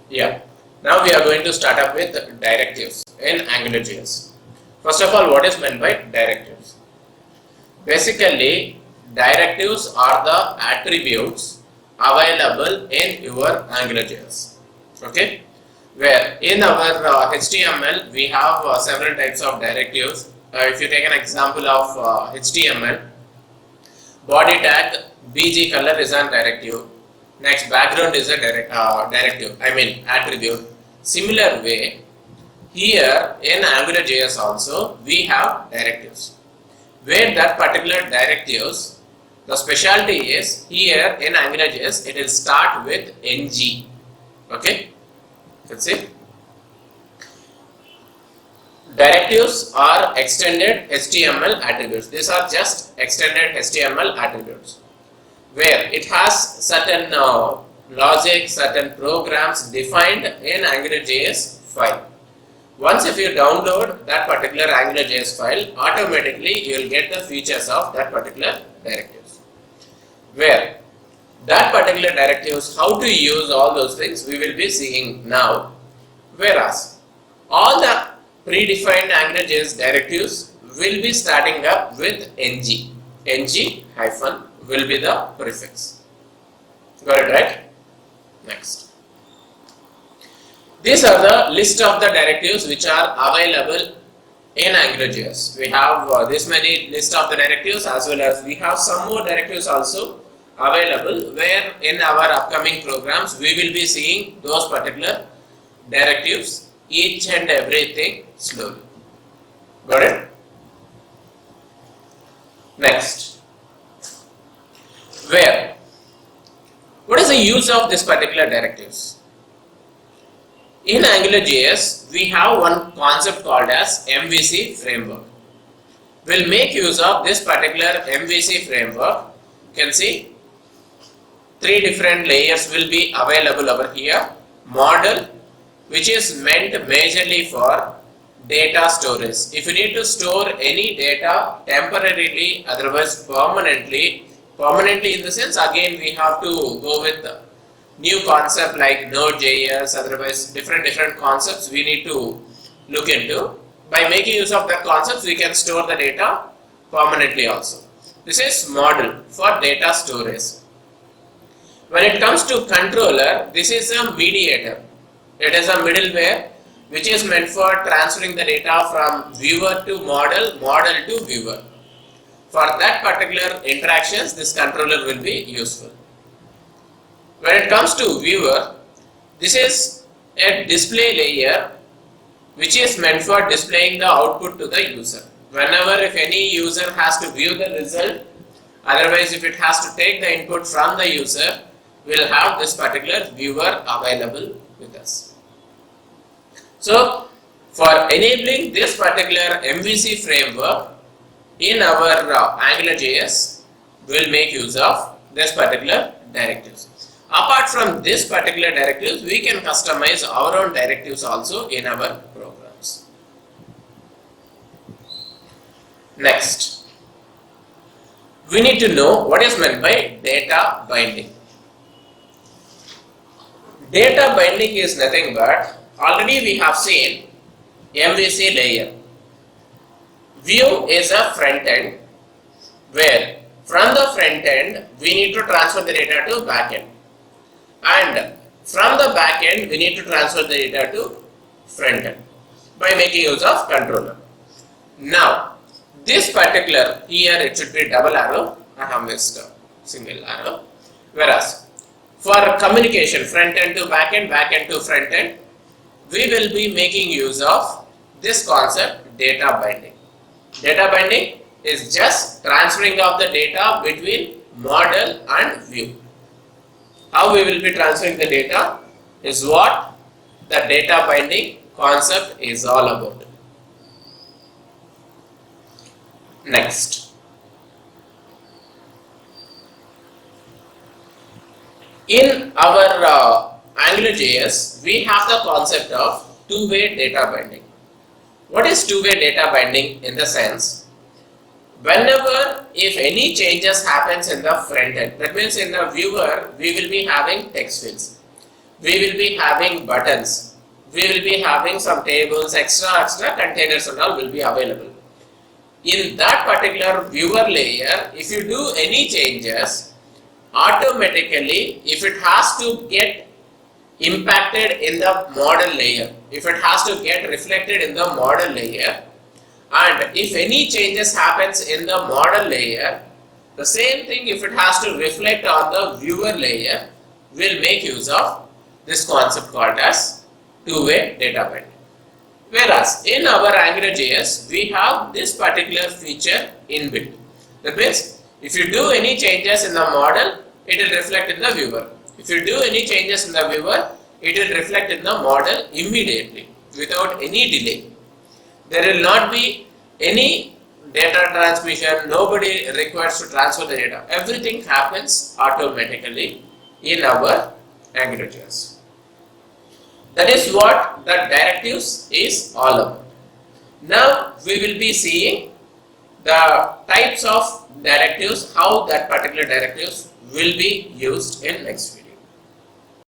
Yeah. Now we are going to start up with directives in AngularJS. First of all, what is meant by directives? Basically, directives are the attributes available in your AngularJS. Okay? Where in our HTML we have several types of directives. If you take an example of HTML, body tag BG color is an directive. Next, background is a directive. I mean attribute. Similar way, here in AngularJS also we have directives. Where that particular directives, the specialty is here in AngularJS it will start with ng. Okay, that's it. Directives are extended HTML attributes. These are just extended HTML attributes, where it has certain logic, certain programs defined in AngularJS file. Once if you download that particular AngularJS file, automatically you will get the features of that particular directives. Where that particular directives, how to use all those things we will be seeing now. Whereas all the predefined AngularJS directives will be starting up with ng. ng hyphen will be the prefix. Got it right? Next. These are the list of the directives which are available in AngularJS. We have this many list of the directives, as well as we have some more directives also available, where in our upcoming programs we will be seeing those particular directives, each and everything slowly. Got it? Next. Where? What is the use of this particular directives? In AngularJS, we have one concept called as MVC framework. We'll make use of this particular MVC framework. You can see three different layers will be available over here. Model, which is meant majorly for data storage. If you need to store any data temporarily, otherwise permanently in the sense, again we have to go with new concept like Node.js, otherwise different concepts we need to look into. By making use of that concepts, we can store the data permanently also. This is model for data storage. When it comes to controller, this is a mediator. It is a middleware which is meant for transferring the data from viewer to model, model to viewer. For that particular interactions, this controller will be useful. When it comes to viewer, this is a display layer which is meant for displaying the output to the user. Whenever if any user has to view the result, otherwise if it has to take the input from the user, we will have this particular viewer available with us. So for enabling this particular MVC framework in our AngularJS, we will make use of this particular directives. Apart from this particular directives, we can customize our own directives also in our programs. Next, we need to know what is meant by data binding. Data binding is nothing but, already we have seen MVC layer. View is a front end, where from the front end we need to transfer the data to back end. And from the back end we need to transfer the data to front end by making use of controller. Now this particular, here it should be double arrow, I have missed a single arrow, whereas for communication front end to back end to front end, we will be making use of this concept data binding. Data binding is just transferring of the data between model and view. How we will be transferring the data is what the data binding concept is all about. Next, in our AngularJS, we have the concept of two-way data binding. What is two-way data binding in the sense? Whenever if any changes happens in the front end, that means in the viewer we will be having text fields. we will be having buttons, we will be having some tables, extra containers and all will be available. In that particular viewer layer, if you do any changes, automatically if it has to get impacted in the model layer, if it has to get reflected in the model layer, and if any changes happens in the model layer, the same thing if it has to reflect on the viewer layer, will make use of this concept called as two-way data binding. Whereas in our AngularJS, we have this particular feature inbuilt. That means if you do any changes in the model, it will reflect in the viewer. If you do any changes in the viewer, it will reflect in the model immediately without any delay. There will not be any data transmission, nobody requires to transfer the data. Everything happens automatically in our AngularJS. That is what the directives is all about. Now we will be seeing the types of directives, how that particular directives will be used in next video.